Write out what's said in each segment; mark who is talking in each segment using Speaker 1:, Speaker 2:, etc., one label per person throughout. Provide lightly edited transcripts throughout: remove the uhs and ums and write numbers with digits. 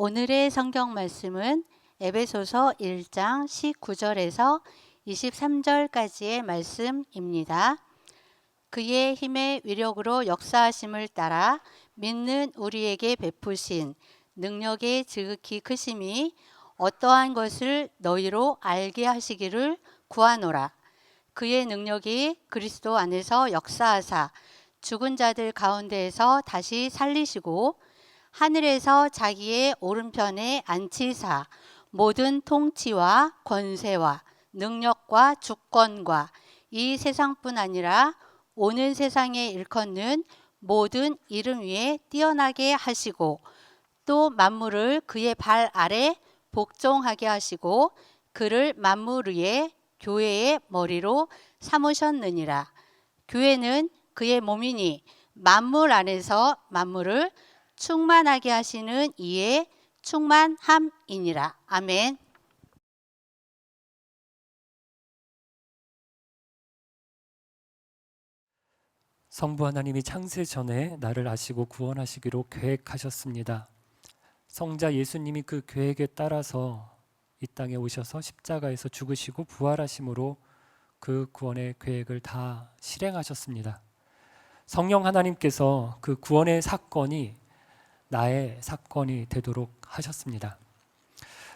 Speaker 1: 오늘의 성경 말씀은 에베소서 1장 19절에서 23절까지의 말씀입니다. 그의 힘의 위력으로 역사하심을 따라 믿는 우리에게 베푸신 능력의 지극히 크심이 어떠한 것을 너희로 알게 하시기를 구하노라. 그의 능력이 그리스도 안에서 역사하사 죽은 자들 가운데에서 다시 살리시고 하늘에서 자기의 오른편에 앉히사 모든 통치와 권세와 능력과 주권과 이 세상뿐 아니라 오는 세상에 일컫는 모든 이름 위에 뛰어나게 하시고 또 만물을 그의 발 아래 복종하게 하시고 그를 만물 위에 교회의 머리로 삼으셨느니라. 교회는 그의 몸이니 만물 안에서 만물을 충만하게 하시는 이의 충만함이니라. 아멘.
Speaker 2: 성부 하나님이 창세 전에 나를 아시고 구원하시기로 계획하셨습니다. 성자 예수님이 그 계획에 따라서 이 땅에 오셔서 십자가에서 죽으시고 부활하심으로 그 구원의 계획을 다 실행하셨습니다. 성령 하나님께서 그 구원의 사건이 나의 사건이 되도록 하셨습니다.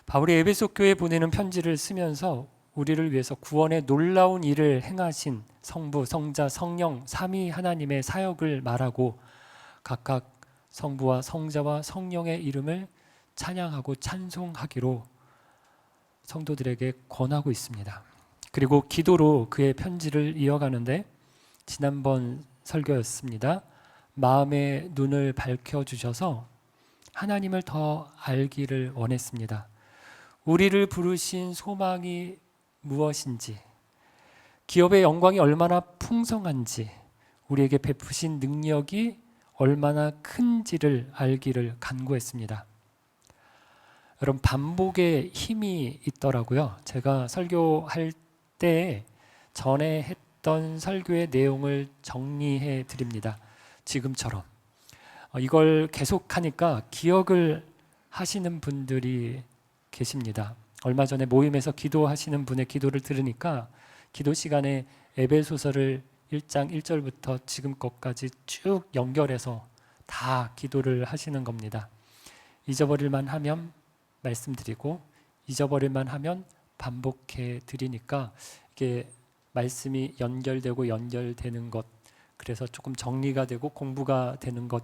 Speaker 2: 바울이 에베소 교회에 보내는 편지를 쓰면서 우리를 위해서 구원의 놀라운 일을 행하신 성부, 성자, 성령, 삼위 하나님의 사역을 말하고 각각 성부와 성자와 성령의 이름을 찬양하고 찬송하기로 성도들에게 권하고 있습니다. 그리고 기도로 그의 편지를 이어가는데 지난번 설교였습니다. 마음의 눈을 밝혀주셔서 하나님을 더 알기를 원했습니다. 우리를 부르신 소망이 무엇인지, 기업의 영광이 얼마나 풍성한지, 우리에게 베푸신 능력이 얼마나 큰지를 알기를 간구했습니다. 여러분, 반복의 힘이 있더라고요. 제가 설교할 때 전에 했던 설교의 내용을 정리해 드립니다. 지금처럼. 이걸 계속하니까 기억을 하시는 분들이 계십니다. 얼마 전에 모임에서 기도하시는 분의 기도를 들으니까 기도 시간에 에베소서를 1장 1절부터 지금 것까지 쭉 연결해서 다 기도를 하시는 겁니다. 잊어버릴만 하면 말씀드리고 잊어버릴만 하면 반복해 드리니까 이게 말씀이 연결되고 연결되는 것, 그래서 조금 정리가 되고 공부가 되는 것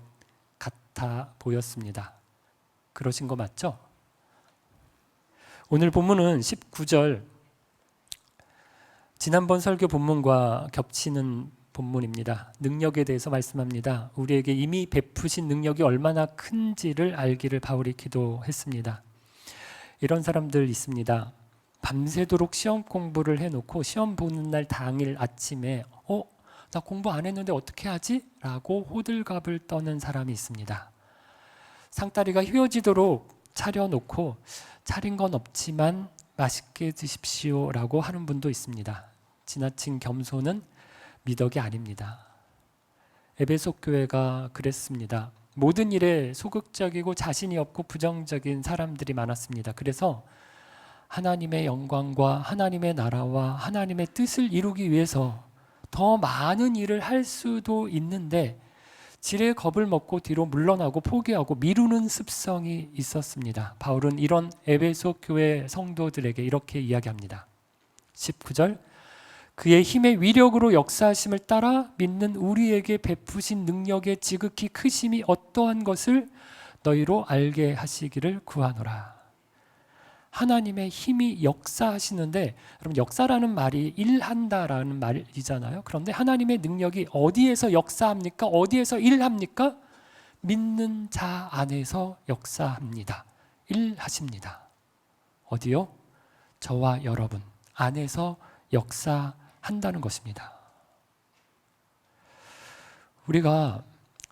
Speaker 2: 같아 보였습니다. 그러신 거 맞죠? 오늘 본문은 19절, 지난번 설교 본문과 겹치는 본문입니다. 능력에 대해서 말씀합니다. 우리에게 이미 베푸신 능력이 얼마나 큰지를 알기를 바울이 기도했습니다. 이런 사람들 있습니다. 밤새도록 시험 공부를 해놓고 시험 보는 날 당일 아침에 나 공부 안 했는데 어떻게 하지? 라고 호들갑을 떠는 사람이 있습니다. 상다리가 휘어지도록 차려놓고 차린 건 없지만 맛있게 드십시오 라고 하는 분도 있습니다. 지나친 겸손은 미덕이 아닙니다. 에베소 교회가 그랬습니다. 모든 일에 소극적이고 자신이 없고 부정적인 사람들이 많았습니다. 그래서 하나님의 영광과 하나님의 나라와 하나님의 뜻을 이루기 위해서 더 많은 일을 할 수도 있는데 지레 겁을 먹고 뒤로 물러나고 포기하고 미루는 습성이 있었습니다. 바울은 이런 에베소 교회 성도들에게 이렇게 이야기합니다. 19절, 그의 힘의 위력으로 역사하심을 따라 믿는 우리에게 베푸신 능력의 지극히 크심이 어떠한 것을 너희로 알게 하시기를 구하노라. 하나님의 힘이 역사하시는데, 여러분, 역사라는 말이 일한다라는 말이잖아요. 그런데 하나님의 능력이 어디에서 역사합니까? 어디에서 일합니까? 믿는 자 안에서 역사합니다. 일하십니다. 어디요? 저와 여러분 안에서 역사한다는 것입니다. 우리가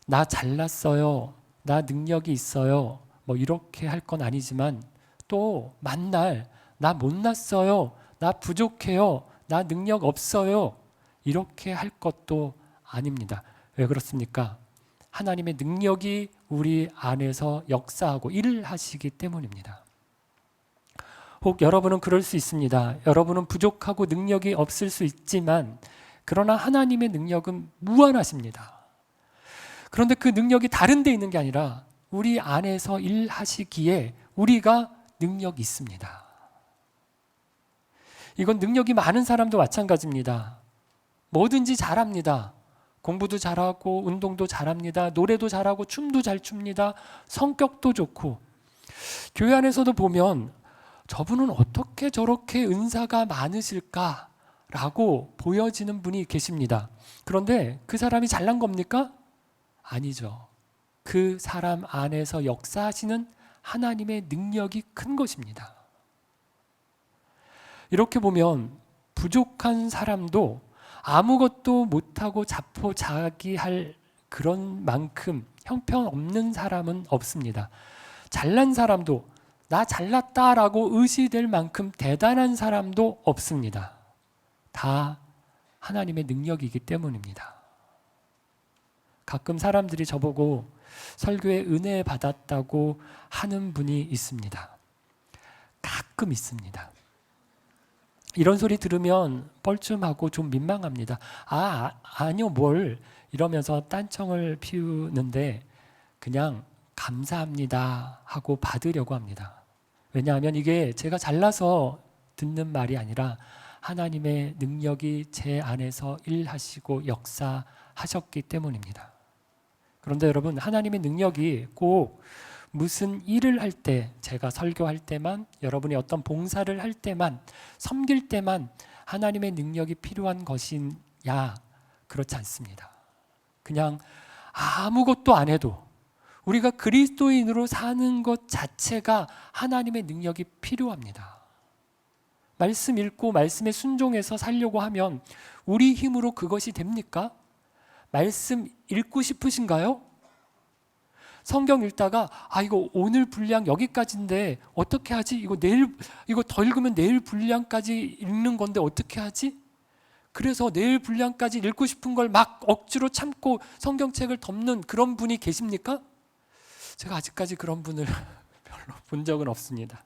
Speaker 2: 나 잘났어요, 나 능력이 있어요, 이렇게 할 건 아니지만 또 만날 나 못났어요, 나 부족해요, 나 능력 없어요, 이렇게 할 것도 아닙니다. 왜 그렇습니까? 하나님의 능력이 우리 안에서 역사하고 일을 하시기 때문입니다. 혹 여러분은 그럴 수 있습니다. 여러분은 부족하고 능력이 없을 수 있지만 그러나 하나님의 능력은 무한하십니다. 그런데 그 능력이 다른 데 있는 게 아니라 우리 안에서 일하시기에 우리가 능력이 있습니다. 이건 능력이 많은 사람도 마찬가지입니다. 뭐든지 잘합니다. 공부도 잘하고 운동도 잘합니다. 노래도 잘하고 춤도 잘 춥니다. 성격도 좋고. 교회 안에서도 보면 저분은 어떻게 저렇게 은사가 많으실까라고 보여지는 분이 계십니다. 그런데 그 사람이 잘난 겁니까? 아니죠. 그 사람 안에서 역사하시는 하나님의 능력이 큰 것입니다. 이렇게 보면 부족한 사람도 아무것도 못하고 자포자기할 그런 만큼 형편없는 사람은 없습니다. 잘난 사람도 나 잘났다라고 의시될 만큼 대단한 사람도 없습니다. 다 하나님의 능력이기 때문입니다. 가끔 사람들이 저보고 설교에 은혜 받았다고 하는 분이 있습니다. 가끔 있습니다. 이런 소리 들으면 뻘쭘하고 좀 민망합니다. 아니요 뭘 이러면서 딴청을 피우는데 그냥 감사합니다 하고 받으려고 합니다. 왜냐하면 이게 제가 잘나서 듣는 말이 아니라 하나님의 능력이 제 안에서 일하시고 역사하셨기 때문입니다. 그런데 여러분, 하나님의 능력이 꼭 무슨 일을 할 때, 제가 설교할 때만, 여러분이 어떤 봉사를 할 때만, 섬길 때만 하나님의 능력이 필요한 것이냐? 그렇지 않습니다. 그냥 아무것도 안 해도 우리가 그리스도인으로 사는 것 자체가 하나님의 능력이 필요합니다. 말씀 읽고 말씀에 순종해서 살려고 하면 우리 힘으로 그것이 됩니까? 말씀 읽고 싶으신가요? 성경 읽다가 이거 오늘 분량 여기까지인데 어떻게 하지? 이거 더 읽으면 내일 분량까지 읽는 건데 어떻게 하지? 그래서 내일 분량까지 읽고 싶은 걸 막 억지로 참고 성경책을 덮는 그런 분이 계십니까? 제가 아직까지 그런 분을 별로 본 적은 없습니다.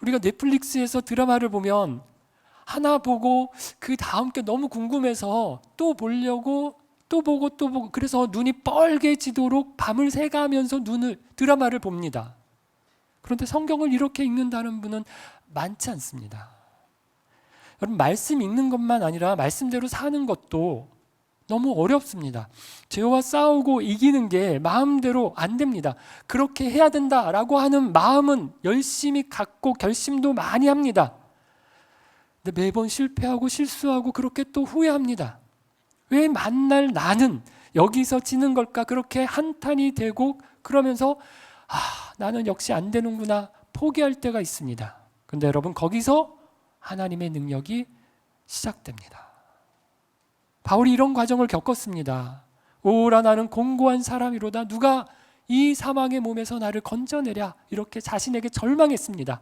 Speaker 2: 우리가 넷플릭스에서 드라마를 보면 하나 보고 그 다음 게 너무 궁금해서 또 보려고 또 보고 그래서 눈이 뻘개지도록 밤을 새가면서 드라마를 봅니다. 그런데 성경을 이렇게 읽는다는 분은 많지 않습니다. 여러분, 말씀 읽는 것만 아니라 말씀대로 사는 것도 너무 어렵습니다. 죄와 싸우고 이기는 게 마음대로 안 됩니다. 그렇게 해야 된다라고 하는 마음은 열심히 갖고 결심도 많이 합니다. 근데 매번 실패하고 실수하고 그렇게 또 후회합니다. 왜 만날 나는 여기서 지는 걸까? 그렇게 한탄이 되고 그러면서 나는 역시 안 되는구나 포기할 때가 있습니다. 그런데 여러분, 거기서 하나님의 능력이 시작됩니다. 바울이 이런 과정을 겪었습니다. 오라 나는 공고한 사람이로다. 누가 이 사망의 몸에서 나를 건져내랴. 이렇게 자신에게 절망했습니다.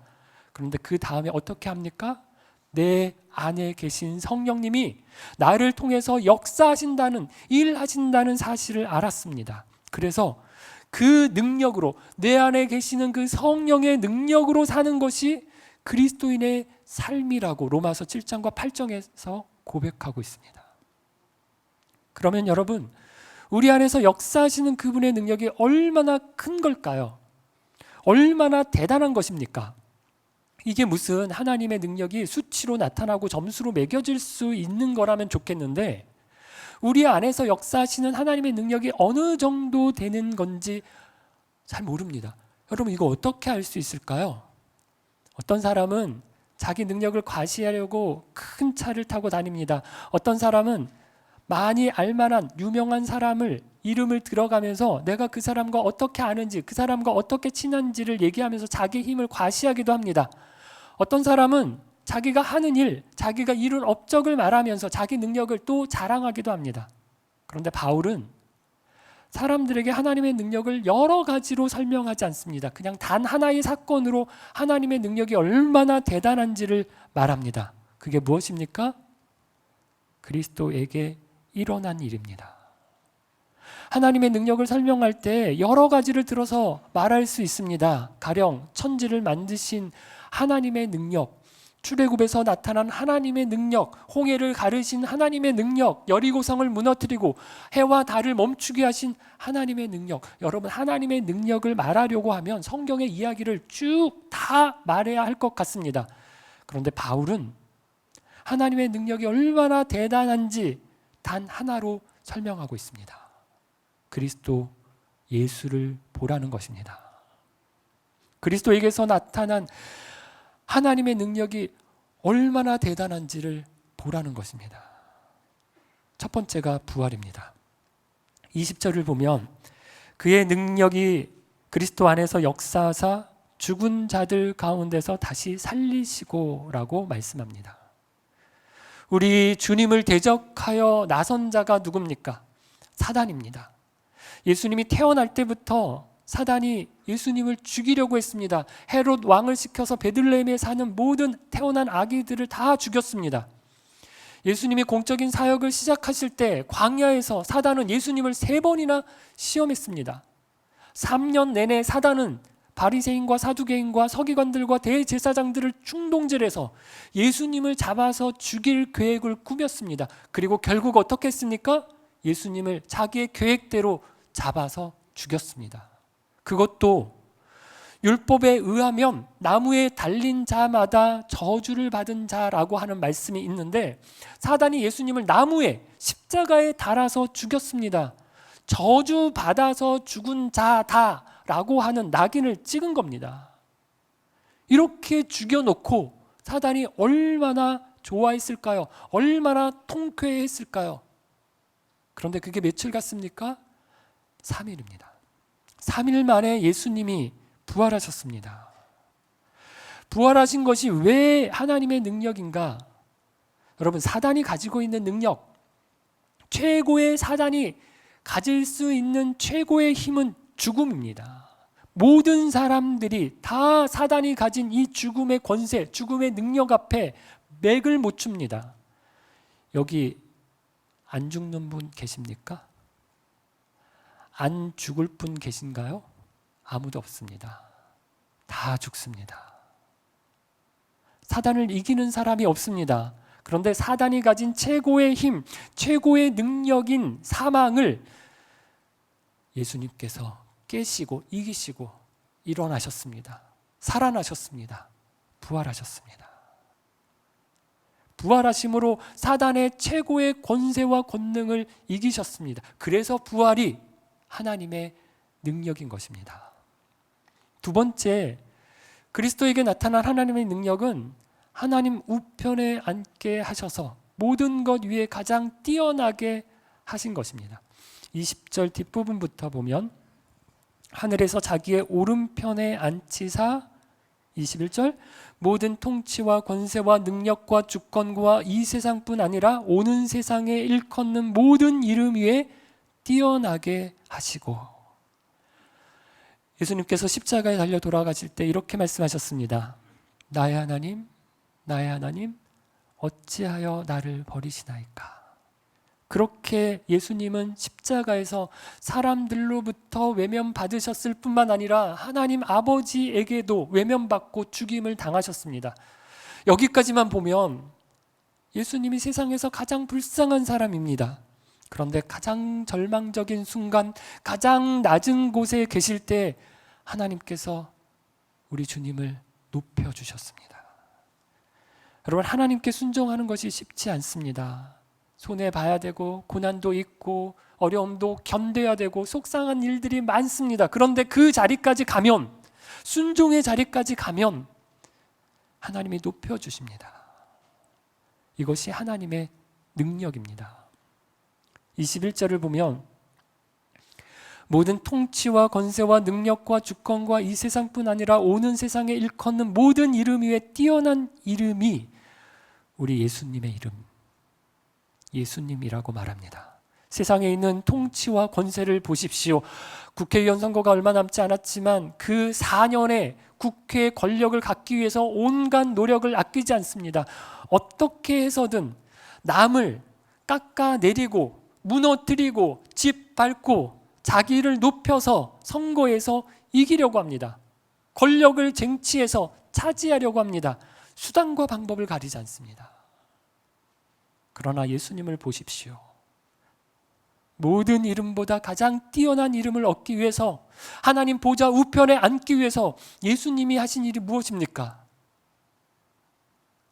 Speaker 2: 그런데 그 다음에 어떻게 합니까? 내 안에 계신 성령님이 나를 통해서 역사하신다는, 일하신다는 사실을 알았습니다. 그래서 그 능력으로, 내 안에 계시는 그 성령의 능력으로 사는 것이 그리스도인의 삶이라고 로마서 7장과 8장에서 고백하고 있습니다. 그러면 여러분, 우리 안에서 역사하시는 그분의 능력이 얼마나 큰 걸까요? 얼마나 대단한 것입니까? 이게 무슨 하나님의 능력이 수치로 나타나고 점수로 매겨질 수 있는 거라면 좋겠는데, 우리 안에서 역사하시는 하나님의 능력이 어느 정도 되는 건지 잘 모릅니다. 여러분, 이거 어떻게 알 수 있을까요? 어떤 사람은 자기 능력을 과시하려고 큰 차를 타고 다닙니다. 어떤 사람은 많이 알만한 유명한 사람을 이름을 들어가면서 내가 그 사람과 어떻게 아는지, 그 사람과 어떻게 친한지를 얘기하면서 자기 힘을 과시하기도 합니다. 어떤 사람은 자기가 하는 일, 자기가 이룬 업적을 말하면서 자기 능력을 또 자랑하기도 합니다. 그런데 바울은 사람들에게 하나님의 능력을 여러 가지로 설명하지 않습니다. 그냥 단 하나의 사건으로 하나님의 능력이 얼마나 대단한지를 말합니다. 그게 무엇입니까? 그리스도에게 일어난 일입니다. 하나님의 능력을 설명할 때 여러 가지를 들어서 말할 수 있습니다. 가령 천지를 만드신 하나님의 능력, 출애굽에서 나타난 하나님의 능력, 홍해를 가르신 하나님의 능력, 여리고성을 무너뜨리고 해와 달을 멈추게 하신 하나님의 능력. 여러분, 하나님의 능력을 말하려고 하면 성경의 이야기를 쭉 다 말해야 할 것 같습니다. 그런데 바울은 하나님의 능력이 얼마나 대단한지 단 하나로 설명하고 있습니다. 그리스도 예수를 보라는 것입니다. 그리스도에게서 나타난 하나님의 능력이 얼마나 대단한지를 보라는 것입니다. 첫 번째가 부활입니다. 20절을 보면 그의 능력이 그리스도 안에서 역사하사 죽은 자들 가운데서 다시 살리시고라고 말씀합니다. 우리 주님을 대적하여 나선 자가 누굽니까? 사단입니다. 예수님이 태어날 때부터 사단이 예수님을 죽이려고 했습니다. 헤롯 왕을 시켜서 베들레헴에 사는 모든 태어난 아기들을 다 죽였습니다. 예수님이 공적인 사역을 시작하실 때 광야에서 사단은 예수님을 3번이나 시험했습니다. 3년 내내 사단은 바리새인과 사두개인과 서기관들과 대제사장들을 충동질해서 예수님을 잡아서 죽일 계획을 꾸몄습니다. 그리고 결국 어떻게 했습니까? 예수님을 자기의 계획대로 잡아서 죽였습니다. 그것도 율법에 의하면 나무에 달린 자마다 저주를 받은 자라고 하는 말씀이 있는데 사단이 예수님을 나무에 십자가에 달아서 죽였습니다. 저주 받아서 죽은 자다라고 하는 낙인을 찍은 겁니다. 이렇게 죽여놓고 사단이 얼마나 좋아했을까요? 얼마나 통쾌했을까요? 그런데 그게 며칠 갔습니까? 3일입니다. 3일 만에 예수님이 부활하셨습니다. 부활하신 것이 왜 하나님의 능력인가? 여러분, 사단이 가지고 있는 능력, 최고의 사단이 가질 수 있는 최고의 힘은 죽음입니다. 모든 사람들이 다 사단이 가진 이 죽음의 권세, 죽음의 능력 앞에 맥을 못 춥니다. 여기 안 죽는 분 계십니까? 안 죽을 분 계신가요? 아무도 없습니다. 다 죽습니다. 사단을 이기는 사람이 없습니다. 그런데 사단이 가진 최고의 힘, 최고의 능력인 사망을 예수님께서 깨시고 이기시고 일어나셨습니다. 살아나셨습니다. 부활하셨습니다. 부활하심으로 사단의 최고의 권세와 권능을 이기셨습니다. 그래서 부활이 하나님의 능력인 것입니다. 두 번째, 그리스도에게 나타난 하나님의 능력은 하나님 우편에 앉게 하셔서 모든 것 위에 가장 뛰어나게 하신 것입니다. 20절 뒷부분부터 보면 하늘에서 자기의 오른편에 앉히사 21절 모든 통치와 권세와 능력과 주권과 이 세상뿐 아니라 오는 세상에 일컫는 모든 이름 위에 뛰어나게 하시고 예수님께서 십자가에 달려 돌아가실 때 이렇게 말씀하셨습니다. 나의 하나님, 나의 하나님, 어찌하여 나를 버리시나이까? 그렇게 예수님은 십자가에서 사람들로부터 외면받으셨을 뿐만 아니라 하나님 아버지에게도 외면받고 죽임을 당하셨습니다. 여기까지만 보면 예수님이 세상에서 가장 불쌍한 사람입니다. 그런데 가장 절망적인 순간, 가장 낮은 곳에 계실 때 하나님께서 우리 주님을 높여주셨습니다. 여러분, 하나님께 순종하는 것이 쉽지 않습니다. 손해 봐야 되고 고난도 있고 어려움도 견뎌야 되고 속상한 일들이 많습니다. 그런데 그 자리까지 가면, 순종의 자리까지 가면 하나님이 높여주십니다. 이것이 하나님의 능력입니다. 21절을 보면 모든 통치와 권세와 능력과 주권과 이 세상뿐 아니라 오는 세상에 일컫는 모든 이름 위에 뛰어난 이름이 우리 예수님의 이름, 예수님이라고 말합니다. 세상에 있는 통치와 권세를 보십시오. 국회의원 선거가 얼마 남지 않았지만 그 4년에 국회의 권력을 갖기 위해서 온갖 노력을 아끼지 않습니다. 어떻게 해서든 남을 깎아내리고 무너뜨리고 짓밟고 자기를 높여서 선거에서 이기려고 합니다. 권력을 쟁취해서 차지하려고 합니다. 수단과 방법을 가리지 않습니다. 그러나 예수님을 보십시오. 모든 이름보다 가장 뛰어난 이름을 얻기 위해서, 하나님 보좌 우편에 앉기 위해서 예수님이 하신 일이 무엇입니까?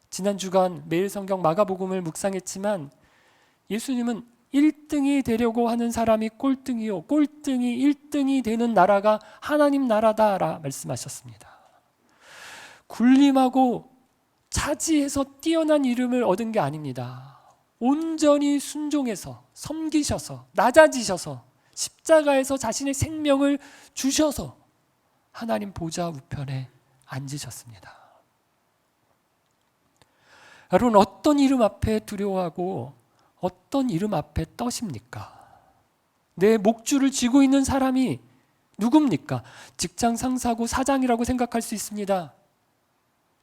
Speaker 2: 지난 주간 매일 성경 마가복음을 묵상했지만 예수님은 1등이 되려고 하는 사람이 꼴등이요, 꼴등이 1등이 되는 나라가 하나님 나라다라 말씀하셨습니다. 군림하고 차지해서 뛰어난 이름을 얻은 게 아닙니다. 온전히 순종해서 섬기셔서 낮아지셔서 십자가에서 자신의 생명을 주셔서 하나님 보좌 우편에 앉으셨습니다. 여러분, 어떤 이름 앞에 두려워하고 어떤 이름 앞에 떠십니까? 내 목줄을 쥐고 있는 사람이 누굽니까? 직장 상사고 사장이라고 생각할 수 있습니다.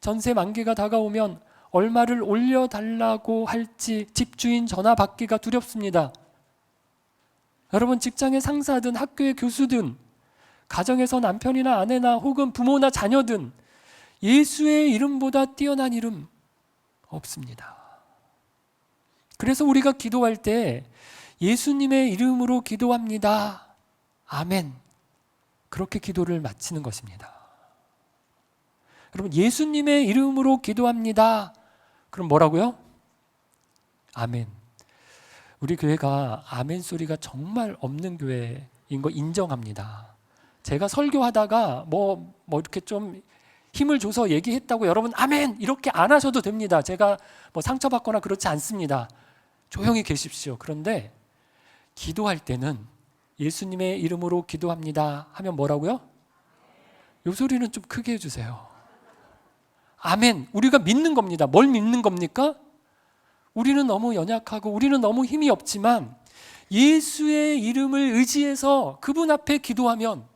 Speaker 2: 전세 만기가 다가오면 얼마를 올려달라고 할지 집주인 전화 받기가 두렵습니다. 여러분, 직장의 상사든 학교의 교수든 가정에서 남편이나 아내나 혹은 부모나 자녀든 예수의 이름보다 뛰어난 이름 없습니다. 그래서 우리가 기도할 때 예수님의 이름으로 기도합니다. 아멘. 그렇게 기도를 마치는 것입니다. 여러분, 예수님의 이름으로 기도합니다. 그럼 뭐라고요? 아멘. 우리 교회가 아멘 소리가 정말 없는 교회인 거 인정합니다. 제가 설교하다가 뭐 이렇게 좀 힘을 줘서 얘기했다고 여러분 아멘 이렇게 안 하셔도 됩니다. 제가 뭐 상처받거나 그렇지 않습니다. 조용히 계십시오. 그런데 기도할 때는 예수님의 이름으로 기도합니다 하면 뭐라고요? 요 소리는 좀 크게 해주세요. 아멘. 우리가 믿는 겁니다. 뭘 믿는 겁니까? 우리는 너무 연약하고 우리는 너무 힘이 없지만 예수의 이름을 의지해서 그분 앞에 기도하면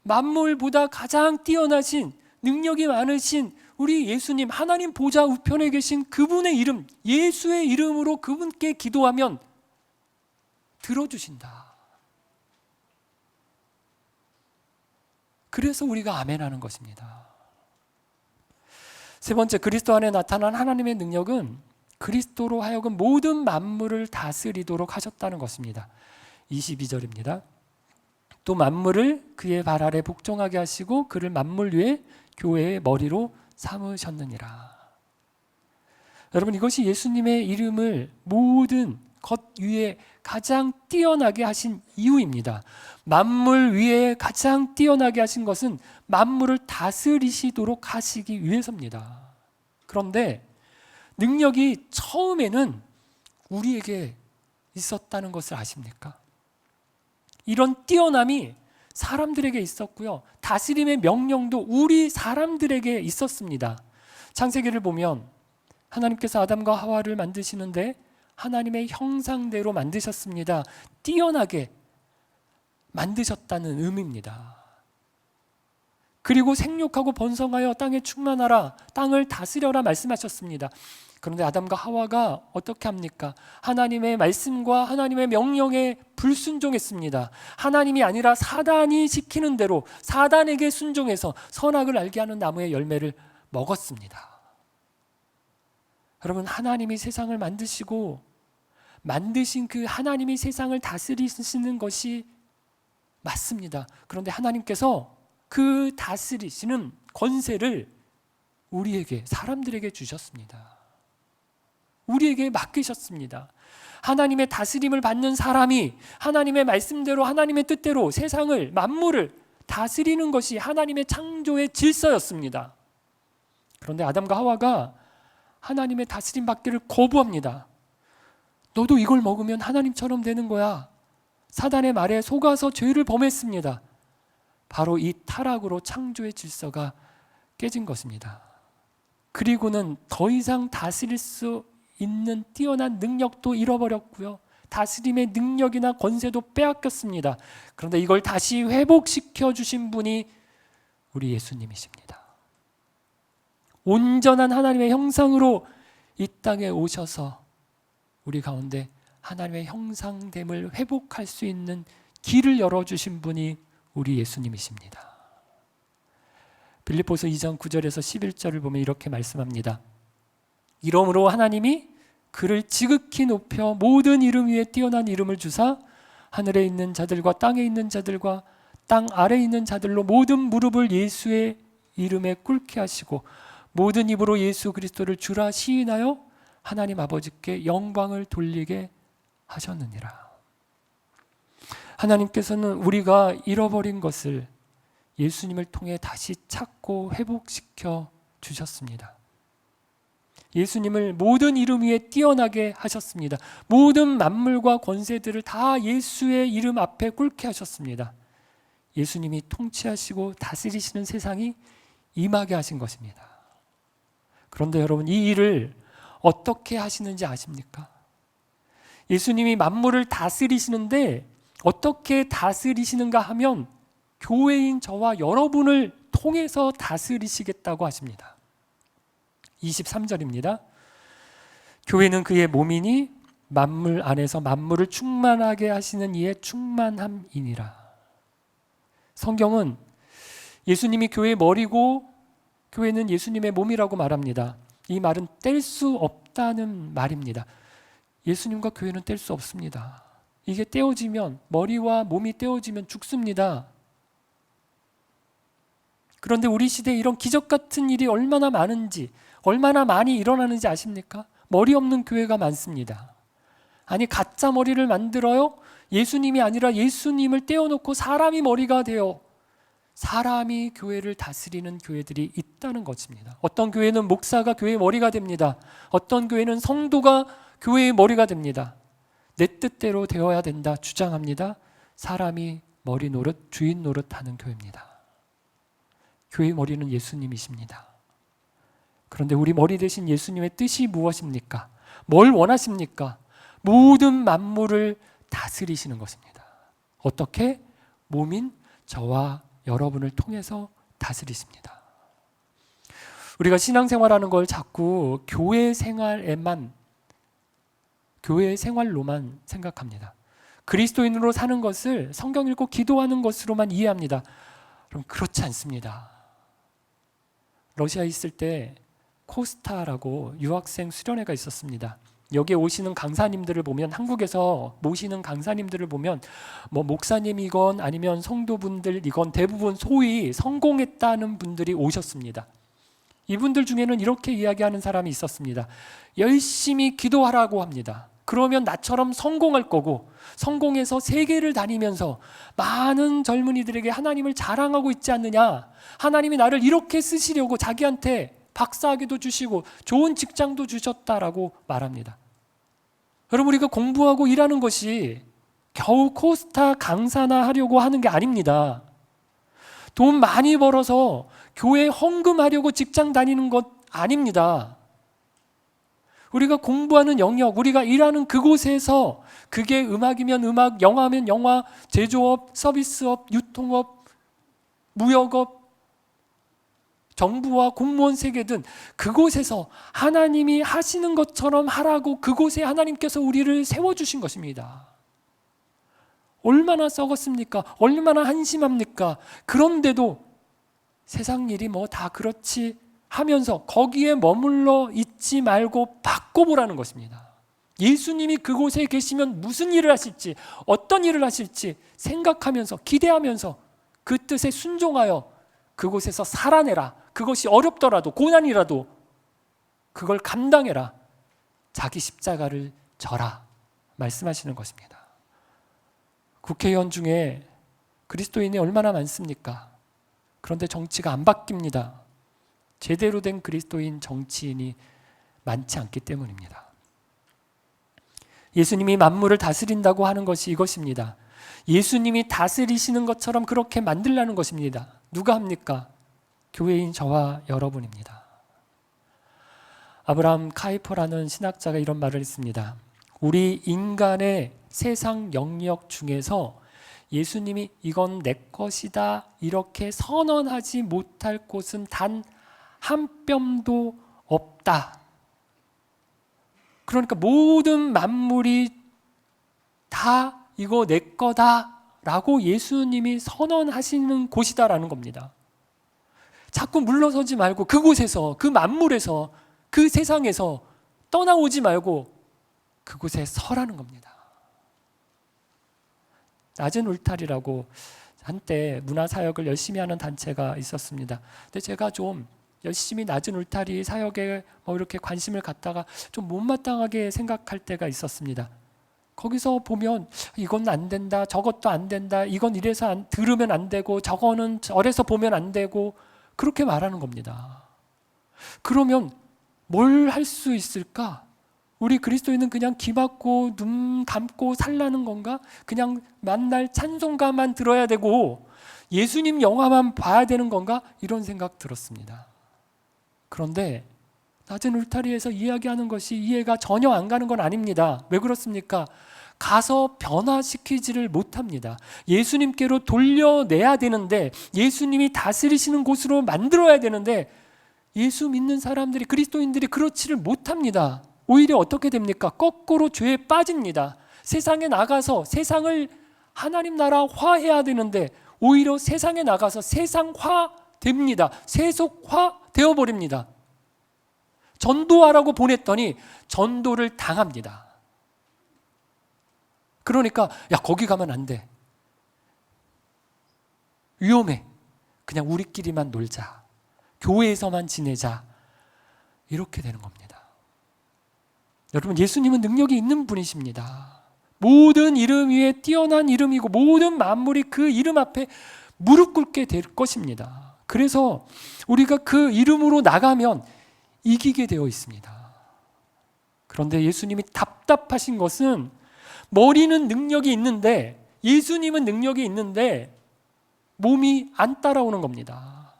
Speaker 2: 만물보다 가장 뛰어나신 능력이 많으신 우리 예수님, 하나님 보좌 우편에 계신 그분의 이름, 예수의 이름으로 그분께 기도하면 들어주신다. 그래서 우리가 아멘하는 것입니다. 세 번째, 그리스도 안에 나타난 하나님의 능력은 그리스도로 하여금 모든 만물을 다스리도록 하셨다는 것입니다. 22절입니다. 또 만물을 그의 발 아래 복종하게 하시고 그를 만물 위에 교회의 머리로 삼으셨느니라. 여러분, 이것이 예수님의 이름을 모든 것 위에 가장 뛰어나게 하신 이유입니다. 만물 위에 가장 뛰어나게 하신 것은 만물을 다스리시도록 하시기 위해서입니다. 그런데 능력이 처음에는 우리에게 있었다는 것을 아십니까? 이런 뛰어남이 사람들에게 있었고요. 다스림의 명령도 우리 사람들에게 있었습니다. 창세기를 보면 하나님께서 아담과 하와를 만드시는데 하나님의 형상대로 만드셨습니다. 뛰어나게 만드셨다는 의미입니다. 그리고 생육하고 번성하여 땅에 충만하라, 땅을 다스려라 말씀하셨습니다. 그런데 아담과 하와가 어떻게 합니까? 하나님의 말씀과 하나님의 명령에 불순종했습니다. 하나님이 아니라 사단이 시키는 대로 사단에게 순종해서 선악을 알게 하는 나무의 열매를 먹었습니다. 여러분, 하나님이 세상을 만드시고 만드신 그 하나님이 세상을 다스리시는 것이 맞습니다. 그런데 하나님께서 그 다스리시는 권세를 우리에게, 사람들에게 주셨습니다. 우리에게 맡기셨습니다. 하나님의 다스림을 받는 사람이 하나님의 말씀대로 하나님의 뜻대로 세상을, 만물을 다스리는 것이 하나님의 창조의 질서였습니다. 그런데 아담과 하와가 하나님의 다스림 받기를 거부합니다. 너도 이걸 먹으면 하나님처럼 되는 거야. 사단의 말에 속아서 죄를 범했습니다. 바로 이 타락으로 창조의 질서가 깨진 것입니다. 그리고는 더 이상 다스릴 수 있는 뛰어난 능력도 잃어버렸고요. 다스림의 능력이나 권세도 빼앗겼습니다. 그런데 이걸 다시 회복시켜 주신 분이 우리 예수님이십니다. 온전한 하나님의 형상으로 이 땅에 오셔서 우리 가운데 하나님의 형상됨을 회복할 수 있는 길을 열어주신 분이 우리 예수님이십니다. 빌립보서 2장 9절에서 11절을 보면 이렇게 말씀합니다. 이러므로 하나님이 그를 지극히 높여 모든 이름 위에 뛰어난 이름을 주사 하늘에 있는 자들과 땅에 있는 자들과 땅 아래에 있는 자들로 모든 무릎을 예수의 이름에 꿇게 하시고 모든 입으로 예수 그리스도를 주라 시인하여 하나님 아버지께 영광을 돌리게 하셨느니라. 하나님께서는 우리가 잃어버린 것을 예수님을 통해 다시 찾고 회복시켜 주셨습니다. 예수님을 모든 이름 위에 뛰어나게 하셨습니다. 모든 만물과 권세들을 다 예수의 이름 앞에 꿇게 하셨습니다. 예수님이 통치하시고 다스리시는 세상이 임하게 하신 것입니다. 그런데 여러분, 이 일을 어떻게 하시는지 아십니까? 예수님이 만물을 다스리시는데 어떻게 다스리시는가 하면 교회인 저와 여러분을 통해서 다스리시겠다고 하십니다. 23절입니다. 교회는 그의 몸이니 만물 안에서 만물을 충만하게 하시는 이의 충만함이니라. 성경은 예수님이 교회의 머리고 교회는 예수님의 몸이라고 말합니다. 이 말은 뗄 수 없다는 말입니다. 예수님과 교회는 뗄 수 없습니다. 이게 떼어지면, 머리와 몸이 떼어지면 죽습니다. 그런데 우리 시대에 이런 기적 같은 일이 얼마나 많은지, 얼마나 많이 일어나는지 아십니까? 머리 없는 교회가 많습니다. 아니, 가짜 머리를 만들어요? 예수님이 아니라 예수님을 떼어놓고 사람이 머리가 되어 사람이 교회를 다스리는 교회들이 있다는 것입니다. 어떤 교회는 목사가 교회의 머리가 됩니다. 어떤 교회는 성도가 교회의 머리가 됩니다. 내 뜻대로 되어야 된다 주장합니다. 사람이 머리 노릇, 주인 노릇 하는 교회입니다. 교회의 머리는 예수님이십니다. 그런데 우리 머리 대신 예수님의 뜻이 무엇입니까? 뭘 원하십니까? 모든 만물을 다스리시는 것입니다. 어떻게? 몸인 저와 여러분을 통해서 다스리십니다. 우리가 신앙생활하는 걸 자꾸 교회 생활로만 생각합니다. 그리스도인으로 사는 것을 성경 읽고 기도하는 것으로만 이해합니다. 그럼 그렇지 않습니다. 러시아에 있을 때 코스타라고 유학생 수련회가 있었습니다. 여기에 오시는 강사님들을 보면, 한국에서 모시는 강사님들을 보면 목사님이건 아니면 성도분들이건 대부분 소위 성공했다는 분들이 오셨습니다. 이분들 중에는 이렇게 이야기하는 사람이 있었습니다. 열심히 기도하라고 합니다. 그러면 나처럼 성공할 거고, 성공해서 세계를 다니면서 많은 젊은이들에게 하나님을 자랑하고 있지 않느냐, 하나님이 나를 이렇게 쓰시려고 자기한테 박사학위도 주시고 좋은 직장도 주셨다라고 말합니다. 여러분, 우리가 공부하고 일하는 것이 겨우 코스타 강사나 하려고 하는 게 아닙니다. 돈 많이 벌어서 교회 헌금하려고 직장 다니는 것 아닙니다. 우리가 공부하는 영역, 우리가 일하는 그곳에서, 그게 음악이면 음악, 영화면 영화, 제조업, 서비스업, 유통업, 무역업, 정부와 공무원 세계든 그곳에서 하나님이 하시는 것처럼 하라고 그곳에 하나님께서 우리를 세워주신 것입니다. 얼마나 썩었습니까? 얼마나 한심합니까? 그런데도 세상 일이 뭐 다 그렇지 하면서 거기에 머물러 있지 말고 바꿔보라는 것입니다. 예수님이 그곳에 계시면 무슨 일을 하실지, 어떤 일을 하실지 생각하면서, 기대하면서 그 뜻에 순종하여 그곳에서 살아내라. 그것이 어렵더라도, 고난이라도 그걸 감당해라. 자기 십자가를 져라 말씀하시는 것입니다. 국회의원 중에 그리스도인이 얼마나 많습니까? 그런데 정치가 안 바뀝니다. 제대로 된 그리스도인 정치인이 많지 않기 때문입니다. 예수님이 만물을 다스린다고 하는 것이 이것입니다. 예수님이 다스리시는 것처럼 그렇게 만들라는 것입니다. 누가 합니까? 교회인 저와 여러분입니다. 아브라함 카이퍼라는 신학자가 이런 말을 했습니다. 우리 인간의 세상 영역 중에서 예수님이 이건 내 것이다 이렇게 선언하지 못할 곳은 단 한 뼘도 없다. 그러니까 모든 만물이 다 이거 내 거다 라고 예수님이 선언하시는 곳이다라는 겁니다. 자꾸 물러서지 말고 그곳에서, 그 만물에서, 그 세상에서 떠나오지 말고 그곳에 서라는 겁니다. 낮은 울타리라고 한때 문화사역을 열심히 하는 단체가 있었습니다. 근데 제가 좀 열심히 낮은 울타리 사역에 이렇게 관심을 갖다가 좀 못마땅하게 생각할 때가 있었습니다. 거기서 보면 이건 안 된다, 저것도 안 된다, 이건 이래서 들으면 안 되고 저거는 저래서 보면 안 되고 그렇게 말하는 겁니다. 그러면 뭘 할 수 있을까? 우리 그리스도인은 그냥 귀 막고 눈 감고 살라는 건가? 그냥 만날 찬송가만 들어야 되고 예수님 영화만 봐야 되는 건가? 이런 생각 들었습니다. 그런데 낮은 울타리에서 이야기하는 것이 이해가 전혀 안 가는 건 아닙니다. 왜 그렇습니까? 가서 변화시키지를 못합니다. 예수님께로 돌려내야 되는데, 예수님이 다스리시는 곳으로 만들어야 되는데 예수 믿는 사람들이, 그리스도인들이 그렇지를 못합니다. 오히려 어떻게 됩니까? 거꾸로 죄에 빠집니다. 세상에 나가서 세상을 하나님 나라 화해야 되는데 오히려 세상에 나가서 세상화 됩니다. 세속화 되어버립니다. 전도하라고 보냈더니 전도를 당합니다. 그러니까 야, 거기 가면 안 돼, 위험해, 그냥 우리끼리만 놀자, 교회에서만 지내자, 이렇게 되는 겁니다. 여러분, 예수님은 능력이 있는 분이십니다. 모든 이름 위에 뛰어난 이름이고 모든 만물이 그 이름 앞에 무릎 꿇게 될 것입니다. 그래서 우리가 그 이름으로 나가면 이기게 되어 있습니다. 그런데 예수님이 답답하신 것은, 머리는 능력이 있는데, 예수님은 능력이 있는데 몸이 안 따라오는 겁니다.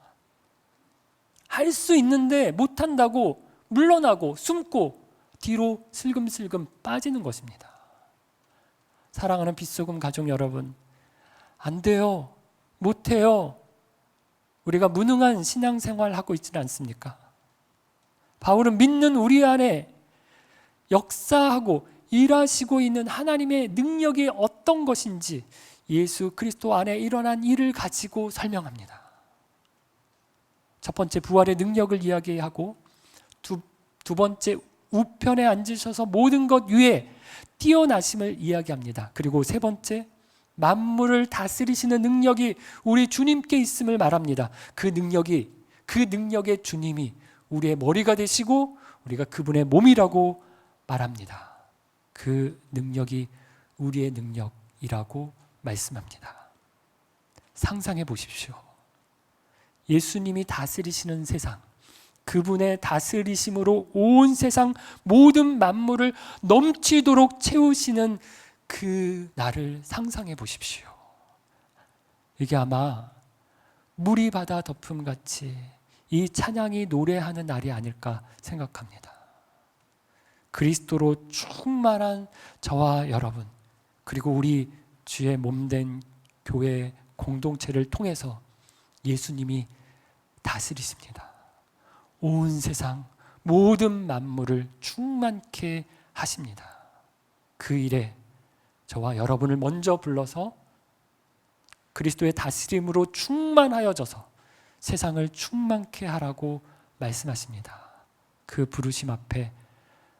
Speaker 2: 할 수 있는데 못한다고 물러나고 숨고 뒤로 슬금슬금 빠지는 것입니다. 사랑하는 빛소금 가족 여러분, 안 돼요, 못해요, 우리가 무능한 신앙생활 하고 있지는 않습니까? 바울은 믿는 우리 안에 역사하고 일하시고 있는 하나님의 능력이 어떤 것인지 예수 그리스도 안에 일어난 일을 가지고 설명합니다. 첫 번째, 부활의 능력을 이야기하고, 두 번째, 우편에 앉으셔서 모든 것 위에 뛰어나심을 이야기합니다. 그리고 세 번째, 만물을 다스리시는 능력이 우리 주님께 있음을 말합니다. 그 능력의 주님이 우리의 머리가 되시고 우리가 그분의 몸이라고 말합니다. 그 능력이 우리의 능력이라고 말씀합니다. 상상해 보십시오. 예수님이 다스리시는 세상, 그분의 다스리심으로 온 세상 모든 만물을 넘치도록 채우시는 그 날을 상상해 보십시오. 이게 아마 물이 바다 덮음같이 이 찬양이 노래하는 날이 아닐까 생각합니다. 그리스도로 충만한 저와 여러분, 그리고 우리 주의 몸된 교회 공동체를 통해서 예수님이 다스리십니다. 온 세상 모든 만물을 충만케 하십니다. 그 일에 저와 여러분을 먼저 불러서 그리스도의 다스림으로 충만하여져서 세상을 충만케 하라고 말씀하십니다. 그 부르심 앞에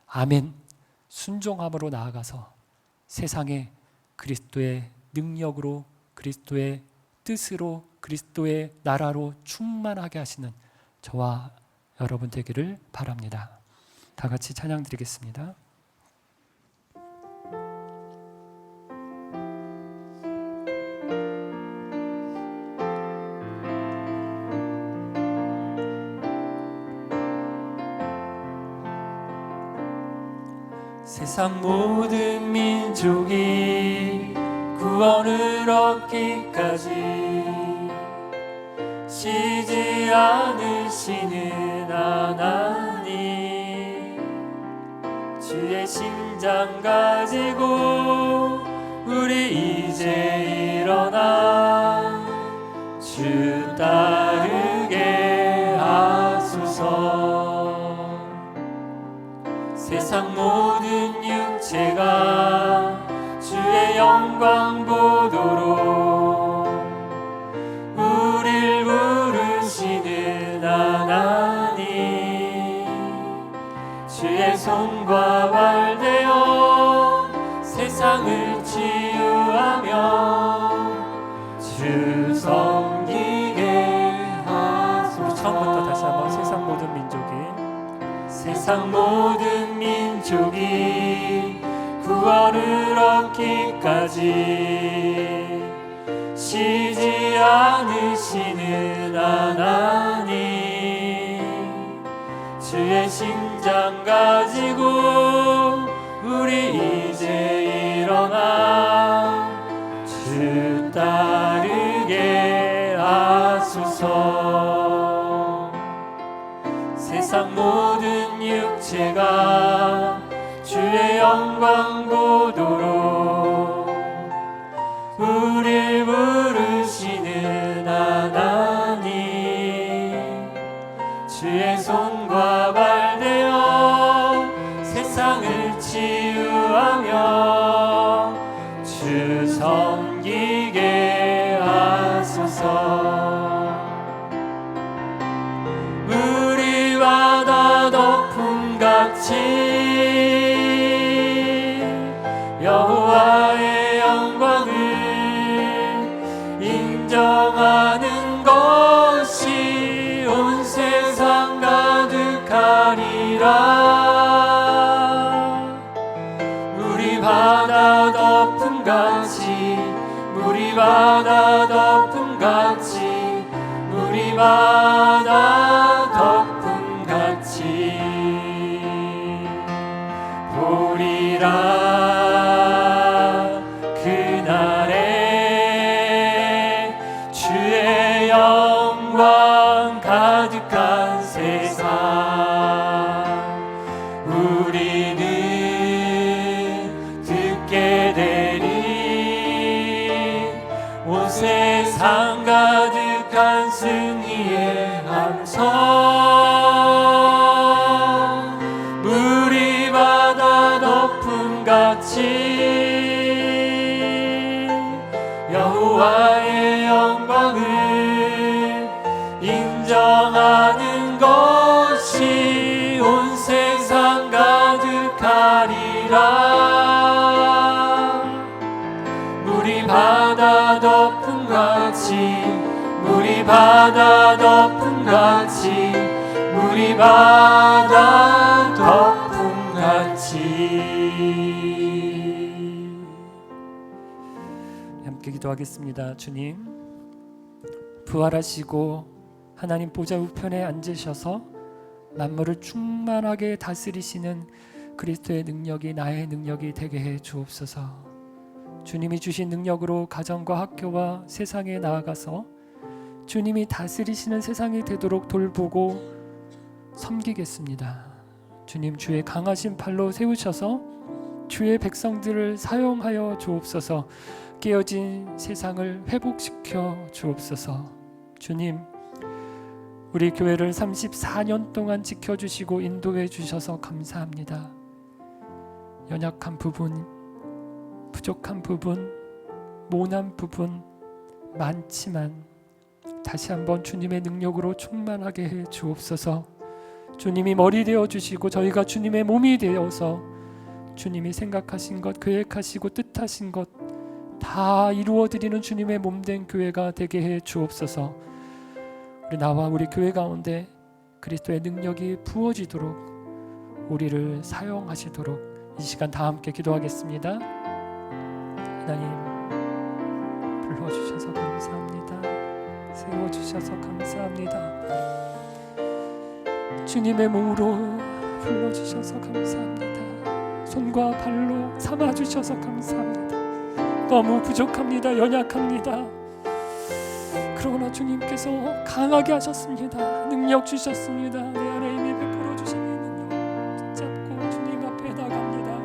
Speaker 2: 아멘 순종함으로 나아가서 세상에 그리스도의 능력으로, 그리스도의 뜻으로, 그리스도의 나라로 충만하게 하시는 저와 여러분 되기를 바랍니다. 다 같이 찬양 드리겠습니다. 세상 모든 민족이 구원을 얻기까지 쉬지 않으시는 하나님, 주의 심장 가지고 우리 이제 일어나 주 따르게 하소서. 세상 모든 육체가 주의 영광 보고 고도로 우릴 부르시는 하나님, 주의 손과 발되어 세상을 치유하며 주 섬기게 하소서. 처음부터 다시 한번. 세상 모든 민족이 구원을 얻기까지 쉬지 않으시는 하나님, 주의 심장 가지고 우리 이제 일어나 주 따르게 하소서. 세상 모든 육체가 주의 영광 보도록 우릴 부르시는 하나님, 주의 손과 발되어 세상을 치유하며 주 섬기게 하소서. 우리 바다 덮음같이 여호와의 영광을 인정하는 것이 온 세상 가득하리라. 우리 바다 덮음같이, 우리 바다 덮음같이, 우리 바다 덮음같이 보리라. 그날에 주의 영광 가득한 세상, 우리는 듣게 되리. 온 세상 가득한 승리의 함성, 우리 바다 덮음같이 여호와의 영광을 인정하는 것이 온 세상 가득하리라. 우리 바다 덮음같이, 우리 바다 덮음같이, 우리 바다 덮음같이. 함께 기도하겠습니다. 주님, 부활하시고 하나님 보좌 우편에 앉으셔서 만물을 충만하게 다스리시는 그리스도의 능력이 나의 능력이 되게 해 주옵소서. 주님이 주신 능력으로 가정과 학교와 세상에 나아가서 주님이 다스리시는 세상이 되도록 돌보고 섬기겠습니다. 주님, 주의 강하신 팔로 세우셔서 주의 백성들을 사용하여 주옵소서. 깨어진 세상을 회복시켜 주옵소서. 주님, 우리 교회를 34년 동안 지켜주시고 인도해 주셔서 감사합니다. 연약한 부분, 부족한 부분, 모난 부분 많지만 다시 한번 주님의 능력으로 충만하게 해 주옵소서. 주님이 머리 되어 주시고 저희가 주님의 몸이 되어서 주님이 생각하신 것, 계획하시고 뜻하신 것 다 이루어드리는 주님의 몸된 교회가 되게 해 주옵소서. 우리 나와 우리 교회 가운데 그리스도의 능력이 부어지도록 우리를 사용하시도록 이 시간 다 함께 기도하겠습니다. 하나님, 불러주셔서 감사합니다. 세워주셔서 감사합니다. 주님의 몸으로 불러주셔서 감사합니다. 손과 발로 삼아주셔서 감사합니다. 너무 부족합니다. 연약합니다. 그러나 주님께서 강하게 하셨습니다. 능력 주셨습니다. 내 안에 이미 베풀어 주시는 능력 붙잡고 주님 앞에 나갑니다.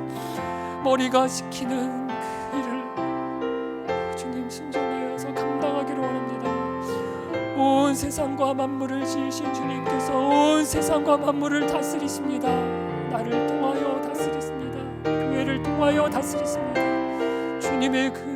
Speaker 2: 머리가 시키는 그 일을 주님 순종하여서 감당하기로 원합니다. 온 세상과 만물을 지으신 주님께서 온 세상과 만물을 다스리십니다. 나를 통하여 다스리십니다. 교회를 통하여 다스리십니다. 주님의 그